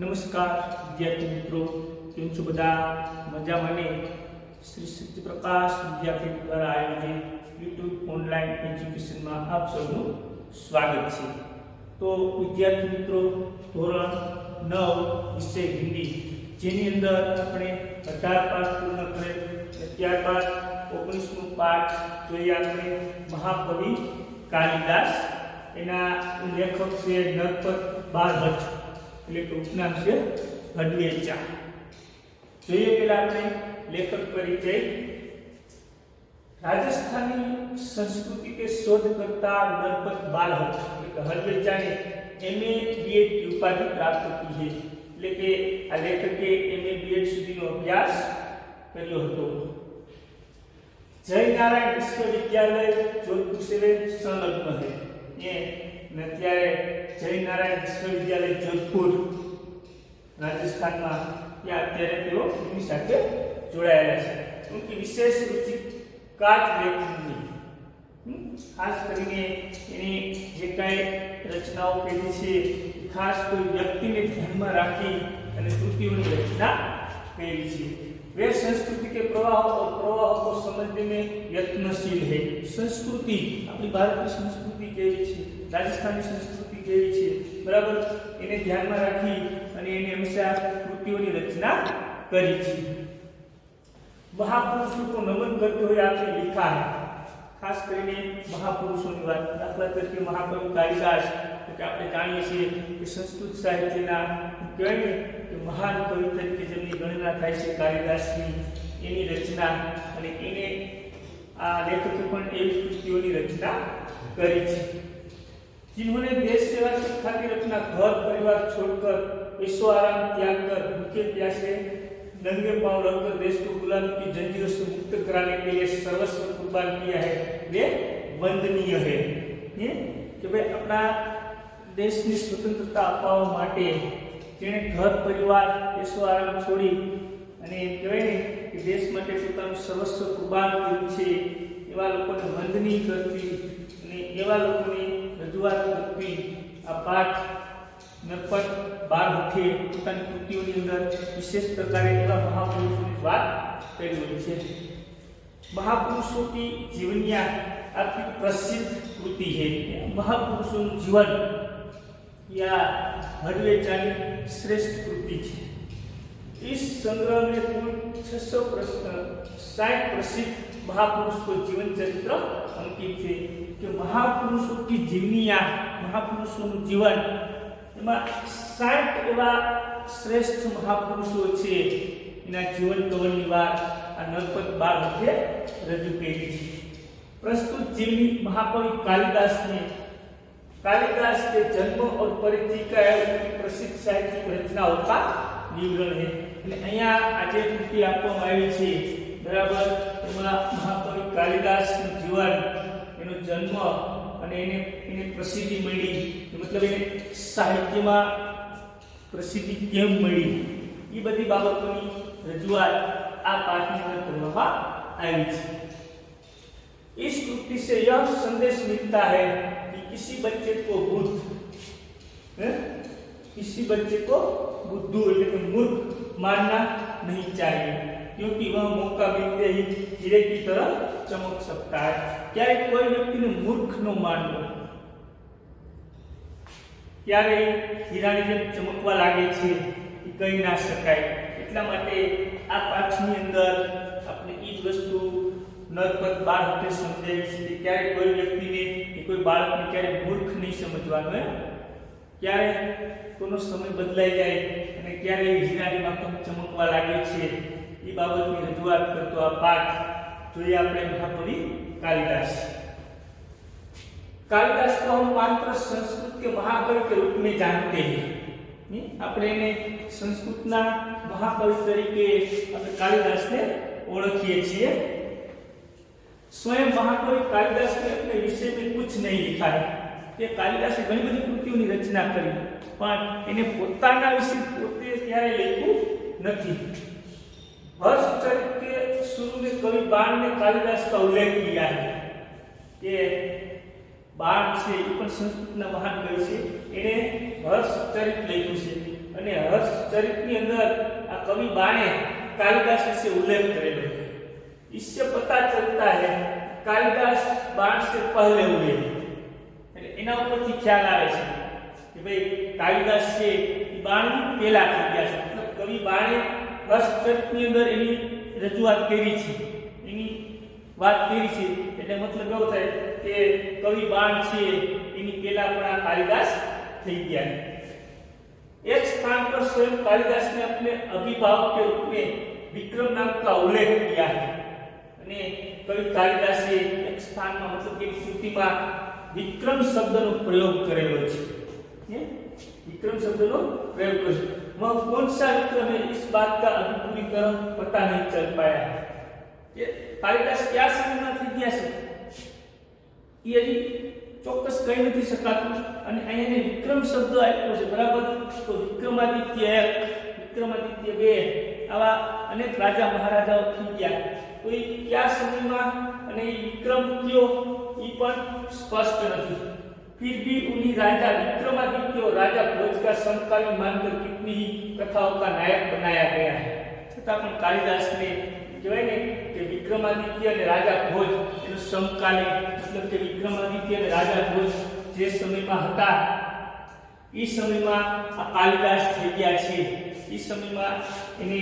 નમસ્કાર વિદ્યાર્થી મિત્રો, કેમ છો બધા? મજામાં ને? શ્રી સત્યપ્રકાશ વિદ્યાપીઠ દ્વારા આયોજિત યુટ્યુબ ઓનલાઈન એજ્યુકેશનમાં આપ સૌનું સ્વાગત છે. તો વિદ્યાર્થી મિત્રો, ધોરણ 9 વિષય હિન્દી, જેની અંદર આપણે 18 પાઠ પૂર્ણ કરેલ, ત્યારબાદ 19મો પાઠ જોઈએ આપણે મહાકવિ કાલિદાસ. એના લેખક છે નરપત બારભટ્ટ, એટલે કે ઉપનામ છે હડવેચા. જોઈએ પેલા આપણે લેખક પરિચય. રાજસ્થાની સંસ્કૃતિ के शोधकर्ता नरपत बारभट्ट એટલે કે હડવેચાને MA BEd की उपाधि प्राप्त की है. એટલે કે આ લેખકે MA BEd સુધીનો અભ્યાસ કર્યો હતો. जय नारायण विश्वविद्यालय जोधपुर से संलग्न है. ये અત્યારે જય નારાયણ વિશ્વવિદ્યાલય જોધપુર રાજસ્થાનમાં ત્યાં અત્યારે તેઓ એની સાથે જોડાયેલા છે. ઉનકી વિશેષ રુચિ કાચ લેખનની, ખાસ કરીને એની જે કાંઈ રચનાઓ કરી છે ખાસ કોઈ વ્યક્તિને ધ્યાનમાં રાખી અને કૃતિઓની રચના કરી છે. वे संस्कृति के प्रवाह और प्रवाह को समझने में यत्नशील है. संस्कृति अपनी भारतीय संस्कृति केवी છે, રાજસ્થાની સંસ્કૃતિ કેવી છે, બરાબર, એને ધ્યાનમાં રાખી અને એને હંમેશા કૃતિઓની રચના કરી છે. મહાપુરુષો को नमन करते हुए आपने लिखा है. ખાસ કરીને મહાપુરુષોની વાત, દાખલા તરીકે મહાકવિ કાલિદાસ, કે આપણે જાણીએ છીએ કે સંસ્કૃત સાહિત્યના કહેવાય ને કે મહાન કવિ તરીકે જેમની ગણના થાય છે કાલિદાસની, એની રચના અને એને આ લેખકે પણ એવી કૃતિઓની રચના કરી છે. जिन्होंने देश सेवा की खातिर अपना घर परिवार छोड़कर ऐशो आराम त्याग कर भूखे प्यासे नंगे पांव रहकर देश को गुलामी की जंजीरों से मुक्त कराने के लिए सर्वस्व कुर्बान किया है, वे वंदनीय है. ये कि भाई अपना દેશની સ્વતંત્રતા અપાવવા માટે જેણે ઘર પરિવાર એસો આરામ છોડી અને કહેવાય ને કે દેશ માટે પોતાનું સર્વસ્વ કુરબાન કર્યું છે, એવા લોકોને વંદની કરતી અને એવા લોકોની રજૂઆત કરતી આ પાઠ નરપત બારભટ્ટે પોતાની કૃતિઓની અંદર વિશેષ પ્રકારે એવા મહાપુરુષોની વાત કરી હોય છે. મહાપુરુષો की जीवनियाँ आपकी प्रसिद्ध कृति है. महापुरुषों जीवन या हडवेचानी श्रेष्ठ कृति है. इस संग्रह में कुल 660 प्रसिद्ध महापुरुष को जीवन चरित्र अंकित है. कि महापुरुषों की जीवनियाँ, महापुरुषों जीवन एमा 60 एवा श्रेष्ठ महापुरुषो छे, एना जीवन कवननी वात आ नरपत बारभट्टे रजू करी छे. प्रस्तुत जीवनी महाकवि कालिदास ने कालिदास के जन्म और परिचय का एक प्रसिद्ध साहित्यिक रचनाओं का विवरण है. એટલે અહીંયા આજે કૃતિ આપવામાં આવી છે, બરાબર, એમાં મહાકવિ કાલિદાસનું જીવન, એનો જન્મ અને એને પ્રસિદ્ધિ મળી, મતલબ એને સાહિત્યમાં પ્રસિદ્ધિ કેમ મળી, એ બધી બાબતોની રજૂઆત આ પાઠની અંદર કરવામાં આવી છે. इस कृति से यह संदेश मिलता है कि किसी बच्चे को बुद्धू એટલે मूर्ख मानना नहीं चाहिए, क्योंकि वह मौका मिलते ही हीरे की तरह चमक सकता है. ક્યારે કોઈ વ્યક્તિને મૂર્ખ ન માનવો, ક્યારે હીરાની જેમ ચમકવા લાગે છે એ કહી ના શકાય. એટલા માટે આ પાઠની અંદર આપણે એ જ વસ્તુ નરપત બારભટ્ટે સમજાવી છે કે ક્યારે કોઈ વ્યક્તિને કે કોઈ બાળકને ક્યારે મૂર્ખ નહીં સમજવાનો. ક્યારે કોનો સમય બદલાઈ જાય અને ક્યારે હીરાની માફક ચમકવા લાગે છે એ બાબતની રજૂઆત કરતો આ પાઠ જોઈએ આપણે મહાકવિ कालिदास. कालिदास को हम मात्र संस्कृत के महाकवि के रूप में जानते हैं. આપણે એને સંસ્કૃતના મહાકવિ તરીકે આપણે કાલિદાસને ઓળખીએ છીએ. स्वयं महाकवि कालिदास ने अपने विषय में कुछ नहीं लिखा है. કે કાલિદાસે ઘણી બધી કૃતિઓની રચના કરી, પણ એને પોતાના વિશે પોતે ક્યારે લખ્યું નથી. हर्षचरित के शुरू में कवि बाण ने कालिदास का उल्लेख किया है. ये बाण से संस्कृत महान कवि से हर्षचरित लख्યું છે. અને હર્ષચરિતની અંદર આ કવિ બાણે कालिदास से उल्लेख करेलो है। इससे पता चलता है कालिदास बाण से पहले हुए एना उपरथी ख्याल आवे छे कि भाई कालिदास से बाण पहला थी गया छे। मतलब कवि बाणे हर्षचरितनी अंदर एनी रजूआत करी छे, एनी વાત કરી છે એટલે મતલબ એવો થાય કે કવિ બાણ છે એની પહેલા પણ આ કાલિદાસ થઈ ગયા। एक स्थान पर स्वयं कालिदास ने अपने अभिभावक के रूप में विक्रम नाम का उल्लेख किया है। અને કવિ કાલિદાસે એક સ્થાનમાં मतलब કે કૃતિમાં વિક્રમ શબ્દનો પ્રયોગ કરેલો છે। विक्रम शब्दનો प्रयोग કર્યો છે। वह कौन सा विक्रम है इस बात का अभी पूरी तरह पता नहीं चल पाया है। ये कालिदास क्या समझना थी गया છે ये हજી ચોક્કસ કહી નથી શકાતું। અને અહીંયાને વિક્રમ શબ્દ આપ્યો છે બરાબર। તો વિક્રમાદિત્ય 1 વિક્રમાદિત્ય 2 આવા અનેક રાજા મહારાજાઓ થઈ ગયા। તો એ કયા સમયમાં અને એ વિક્રમ કયો એ પણ સ્પષ્ટ નથી। फिर भी उन्हीं राजा विक्रमादित्य और राजा भोज का समकालीन मानकर कितनी ही कथाओं का नायक बनाया गया है। छતાં પણ कालिदास ने કહેવાય ને કે વિક્રમાદિત્ય અને રાજા ભોજ એનો સમકાલીન मतलब કે વિક્રમાદિત્ય અને રાજા ભોજ જે સમયમાં હતા એ સમયમાં આ કાલિદાસ થઈ ગયા છે। એ સમયમાં એને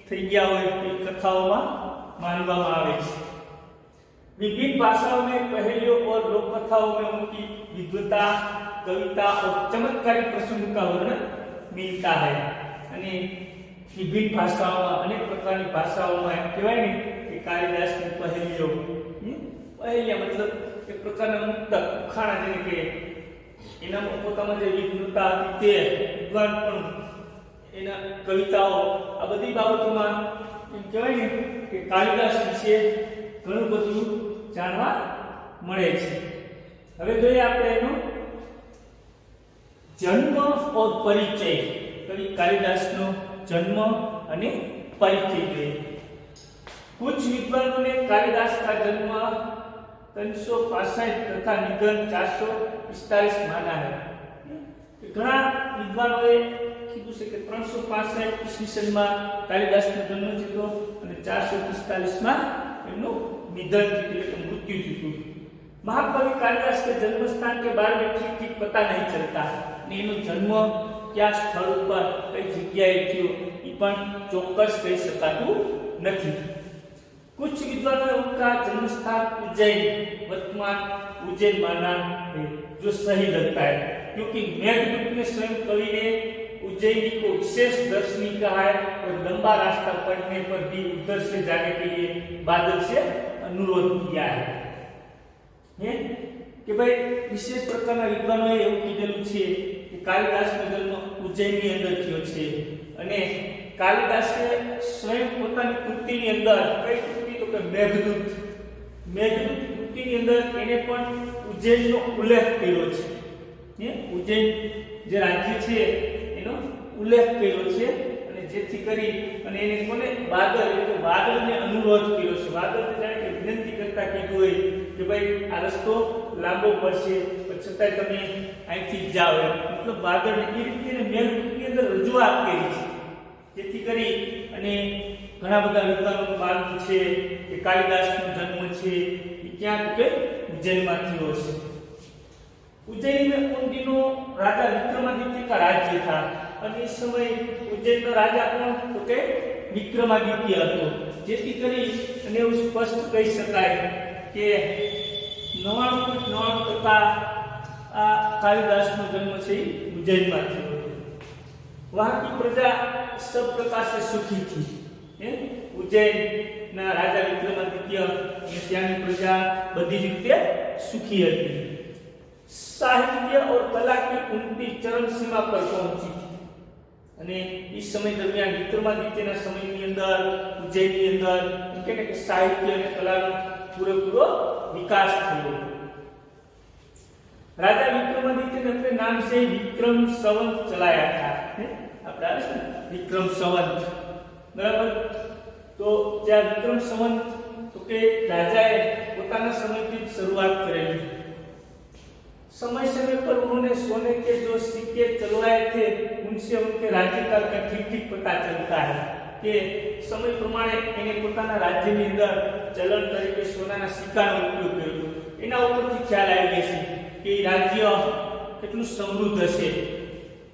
થઈ ગયા હોય એ કથાઓમાં માનવામાં આવે છે। विभिन्न भाषाओं में पहेलियों और लोक कथाओं में उनकी विद्वता, कविता और चमत्कारी प्रसंग का वर्णन मिलता है। અને विभिन्न भाषाओं में अनेक प्रकार की भाषाओं में कहवाय ने कि कालिदास ने पहेलियों पहेलिया मतलब एक प्रकार मुक्त उखाणा जेने के एना पोतामां जे विद्वता हती ते विद्वानपण एना कविताओ आ बधी बाबतोमां एम कहेवाय ने कि कालिदास विશે ઘણું બધું જાણવા મળે છે। હવે જોઈએ આપણે એનો જન્મ और परिचय। કવિ કાલિદાસનો जन्म અને परिचय જોઈએ। कुछ विद्वानों ने कालिदास का जन्म 365 तथा निधन 445 माना है। घણા વિદ્વાનોએ કીધું છે કે 365 ઈસવીસનમાં કાલિદાસનો જન્મ થયો અને 445માં એમનું निधन એટલે કે મૃત્યુ થયું। महाकवि कालिदास के जन्म स्थान के बारे में ठीक ठीक पता नहीं चलता। ने એનો જન્મ क्या स्थल पर कई जगह थयो ई पण चौक्कस कही शकातुं नहीं। कुछ विद्वानों ने उनका जन्म स्थान उज्जैन वर्तमान उज्जैन माना है जो सही लगता है क्योंकि मेघदूत ने स्वयं कवि ने उज्जैनी को विशेष दर्शनीय कहा है और लंबा रास्ता पड़ने पर भी उधर से जाने के लिए बादल से अनुरोध किया है कि भाई विशेष प्रकारना विद्वानोए એવું કીધેલું છે કે કાલિદાસનો જન્મ ઉજ્જૈનની અંદર થયો છે અને કાલિદાસે સ્વયં પોતાની કૃતિની અંદર કઈ કૃતિ તો કે મેઘદૂત કૃતિની અંદર એને પણ ઉજ્જૈનનો ઉલ્લેખ કર્યો છે। ઉજ્જૈન જે રાજ્ય છે એનો ઉલ્લેખ કર્યો છે અને જેથી કરી અને એને કોને બાદલ એટલે વાદળને અનુરોધ કર્યો છે। વાદળને જાણે કે વિનંતી કરતા કીધું હોય કે ભાઈ આ રસ્તો લાંબો પડશે પણ છતાંય તમે અહીંથી જાઓ। मतलब વાદળને એ રીતે મેઘદૂતની અંદર રજૂઆત કરી છે જેથી કરી અને ઘણા બધા વિદ્વાનોનું માનવું છે કે કાલિદાસનો જન્મ છે એ ક્યાં કે ઉજ્જૈનમાં થયો છે। उज्जैन में उन दिनों राजा विक्रमादित्य का राज्य था और इस समय उज्जैन का राजा कौन तो के विक्रमादित्य હતો જેથી કરી અને એવું સ્પષ્ટ કહી શકાય કે 99.9% આ કાલિદાસનો જન્મ છે ઉજ્જૈનમાં થયો। वहां की प्रजा सब प्रकार से सुखी थी। उज्जैन ना राजा विक्रमादित्य અને ત્યાંની પ્રજા બધી જ રીતે સુખી હતી। साहित्य और कला की उन्नति चरम सीमा पर पहुंची थी અને इस समय दरमियान विक्रमादित्यના સમયની અંદર ઉજ્જૈનની અંદર કે સાહિત્ય અને કલાનો પૂરેપૂરો વિકાસ થયો। राजा विक्रमादित्य ने अपने नाम से विक्रम संवत चलाया था। આપણે આવે છે વિક્રમ સંવત બરાબર। તો જે વિક્રમ સંવત તો કે રાજાએ પોતાના સમયથી શરૂઆત કરેલી। समय समय पर उन्होंने सोने के जो सिक्के चलवाए थे उनसे उनके राज्यकाल का ठीक ठीक पता चलता है કે સમય પ્રમાણે એને પોતાના રાજ્યની અંદર ચલણ તરીકે સોનાના સિક્કાનો ઉપયોગ કર્યો. એના ઉપરથી ખ્યાલ આવી ગયો છે કે રાજ્ય કેટલું સમૃદ્ધ હશે,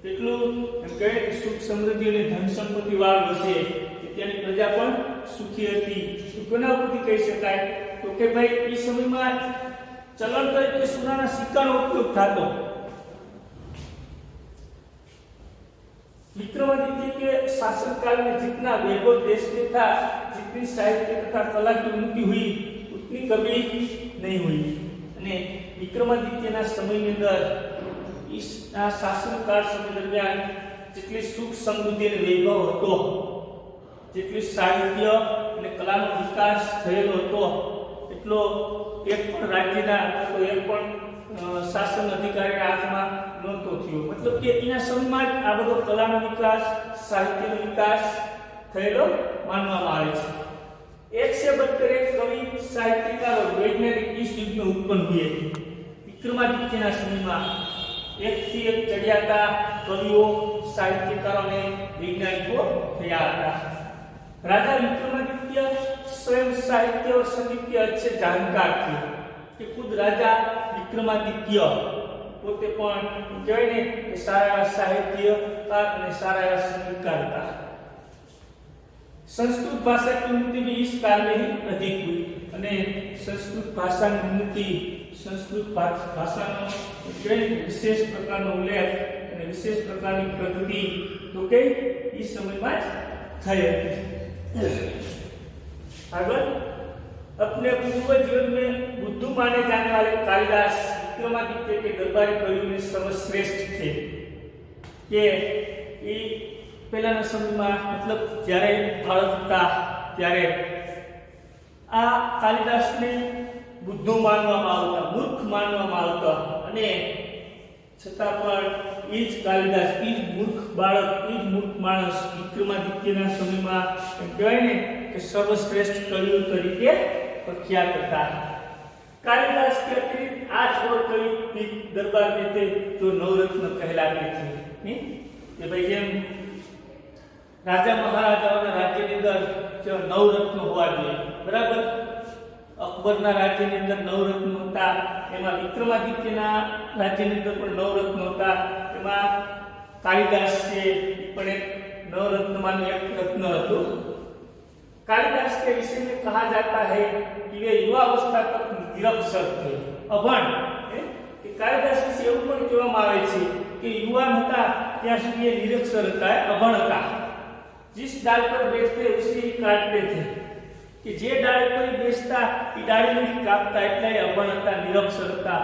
કેટલું એમ કહે કે સુખ સમૃદ્ધિ અને ધન સંપત્તિ વાળું હશે, કે ત્યાંની પ્રજા પણ સુખી હતી. તો કોના ઉપરથી કહી શકાય? તો કે ભાઈ એ સમયમાં ચલણ તરીકે સોનાના સિક્કાનો ઉપયોગ થતો. विक्रमादित्य के शासनकाल में जितना वैभव देश में था, जितनी साहित्य तथा कला की उन्नति हुई उतनी कभी नहीं हुई. અને વિક્રમાદિત્યના સમયની અંદર આ શાસનકાળ સમય દરમિયાન જેટલી સુખ સમૃદ્ધિ અને વૈભવ હતો, જેટલી સાહિત્ય અને કલાનો વિકાસ થયેલો હતો, એટલો એક પણ રાજ્યના તો એક પણ શાસન અધિકારીના હાથમાં નહોતો થયો. મતલબ કે એના સમયમાં જ આ બધો કલાનો વિકાસ, સાહિત્યનો વિકાસ થયેલો માનવામાં આવે છે. एक से बढ़कर एक कवि, साहित्यकार और वैज्ञानिक इस युग में उत्पन्न हुए. विक्रमादित्यના સમયમાં એકથી એક ચડિયાતા કવિઓ, સાહિત્યકારો અને વૈજ્ઞાનિકો થયા હતા. राजा विक्रमादित्य स्वयं साहित्य और संगीत के अच्छे जानकार थे. कि खुद राजा विक्रमादित्य પોતે પણ કહેવાય ને કે સારા સાહિત્યકાર અને સારા સંગીતકાર હતા. संस्कृत भाषा की उन्नति भी इस काल में ही अधिक हुई. અને સંસ્કૃત ભાષાની ઉન્નતિ, સંસ્કૃત ભાષાનો વિશેષ પ્રકારનો ઉલ્લેખ અને વિશેષ પ્રકારની પ્રગતિ તો કે એ સમયમાં જ થઈ હતી. આગળ अपने पूर्व जीवन में बुद्धू माने जाने वाले कालिदास विक्रमादित्य के दरबारी कवियों में सर्वश्रेष्ठ थे. કે એ પહેલાના સમયમાં મતલબ જ્યારે ભારત હતા ત્યારે આ કાલિદાસને બુદ્ધુ માનવામાં આવતા, મૂર્ખ માનવામાં આવતા. અને છતાં પણ એ જ કાલિદાસ, એ જ મૂર્ખ બાળક, એ જ મૂર્ખ માણસ વિક્રમાદિત્યના સમયમાં એમ કહેવાય ને કે સર્વશ્રેષ્ઠ કવિઓ તરીકે प्रख्यात હતા. कालिदास के अतिरिक्त 8 और कवि दरबार में थे जो नवरत्न कहलाते थे. કે ભાઈ જેમ રાજા મહારાજાઓના રાજ્યની અંદર જે નવરત્ન હોવા જોઈએ, બરાબર, અકબરના રાજ્યની અંદર નવરત્ન હતા, એમાં વિક્રમાદિત્યના રાજ્યની અંદર પણ નવરત્ન હતા. એમાં કાલિદાસ છે પણ એક નવરત્નમાંનું એક રત્ન હતું. कालिदास के विषय में कहा जाता है कि वे युवावस्था तक निरक्षर थे, अभण. कि कालिदास विषय એવું પણ કહેવામાં આવે છે કે યુવાન હતા ત્યાં સુધી એ નિરક્ષર હતા, અભણ હતા. जिस डाल पर बैठते उसे ही काटते थे. कि जे डाल पर बेचता એ डाली नहीं काटता, એટલે એ અભણ હતા, નિરક્ષર હતા.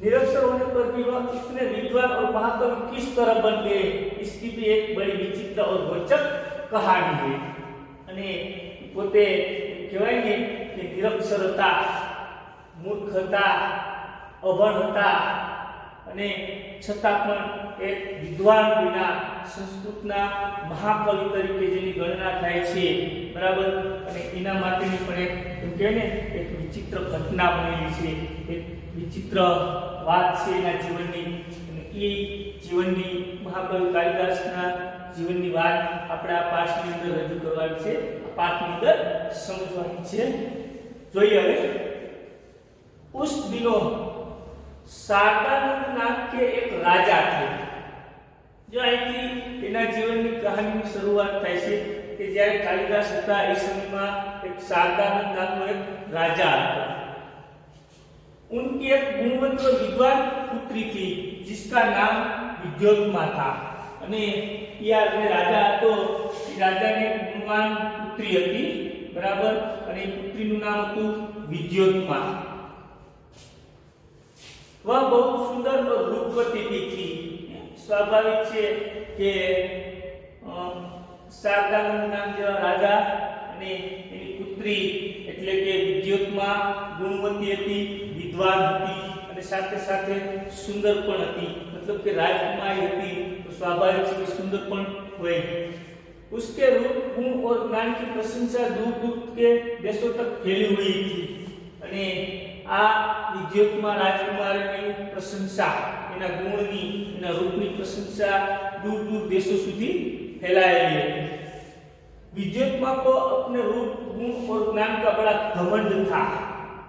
निरक्षर होने पर भी वह इतने विद्वान और महाकवि किस तरह बन गए, इसकी भी एक बड़ी विचित्र और रोचक कहानी है. અને પોતે કહેવાય ને કે નિરક્ષર હતા, મૂર્ખ હતા, અભણ હતા, અને છતાં પણ એક વિદ્વાન બન્યા, સંસ્કૃતના મહાકવિ તરીકે જેની ગણના થાય છે, બરાબર. અને એના માટેની પણ એક એમ કહે ને એક વિચિત્ર ઘટના બનેલી છે, એક વિચિત્ર વાત છે એના જીવનની. અને એ જીવનની મહાકવિ કાલિદાસના જીવનની વાત આપણે આ પાઠની અંદર રજૂ કરવાની છે, આ પાઠની અંદર સમજવાની છે. જોઈએ હવે. उस दिनों सारदानंद नाम के एक राजा थे. जो અહીંથી એના જીવનની કહાનીની શરૂઆત થાય છે કે જ્યારે કાલિદાસ હતા એ સમયમાં એક સારદાનંદ નામનો એક રાજા હતો. उनकी एक गुणवंत और विद्वान पुत्री थी जिसका नाम विद्योत्मा था. અને યાર જે રાજા હતો એ રાજાને ગુણવાન પુત્રી હતી, બરાબર. અને એ પુત્રીનું નામ હતું વિદ્યોત્મા. वह बहुत सुंदर और रूपवती भी थी. स्वाभाविक છે કે શારદાનંદ નામ જેવા રાજા અને એની પુત્રી એટલે કે વિદ્યોત્મા ગુણવતી હતી, વિદ્વાન હતી અને સાથે સાથે સુંદર પણ હતી. मतलब कि राजकुमारी હતી तो स्वाभाविक है कि सुंदरपन हुए. उसके रूप गुण और ज्ञान की प्रशंसा दूर दूर के देशों तक फैली हुई थी. અને આ વિદ્યુતમાં રાજકુમારની પ્રશંસા, એના ગુણની, એના રૂપની પ્રશંસા दूर दूर देशों સુધી फैलाएगी। विद्युतમાં को अपने रूप गुण और ज्ञान का बड़ा घमंड था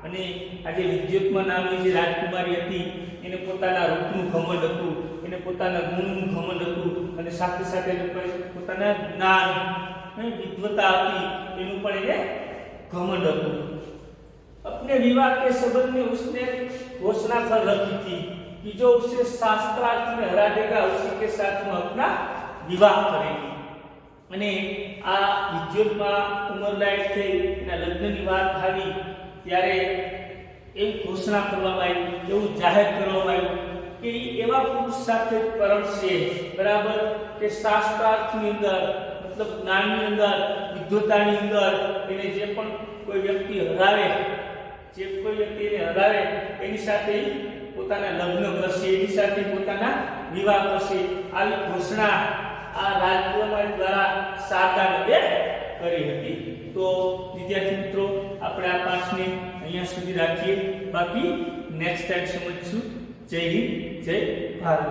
અને આજે વિદ્યુતમાં નામની જે રાજકુમારી હતી એને પોતાના રૂપનું ઘમંડ હતું, એને પોતાના ગુણનું ઘમંડ હતું અને સાથે સાથે પોતાના જ્ઞાન અને વિદ્વતા હતી એનું પણ એને ઘમંડ હતું। अपने विवाह के संबंध में उसने घोषणा कर रखी थी कि जो उसे शास्त्रार्थ में हरा देगा उसी के साथ वो अपना विवाह करेगी। અને આ વિદ્યુતમાં ઉંમરલાયક થઈ એના લગ્નની વાત આવી ત્યારે એ ઘોષણા કરવામાં આવી, એવું જાહેર કરવામાં આવ્યું કે એવા પુરુષ સાથે પરણશે, બરાબર, કે શાસ્ત્રાર્થની અંદર, મતલબ જ્ઞાનની અંદર, વિદ્વતાની અંદર એને જે પણ કોઈ વ્યક્તિ હરાવે, જે કોઈ વ્યક્તિ એને હરાવે એની સાથે પોતાના લગ્ન કરશે, એની સાથે પોતાના વિવાહ કરશે। આવી ઘોષણા આ રાજકુમારી દ્વારા શારદાનંદે કરી હતી। તો વિદ્યાર્થી મિત્રો આપણે આ પાઠને અહીંયા સુધી રાખીએ, બાકી નેક્સ્ટ ટાઈમ સમજીશું। જય હિન્દ, જય ભારત।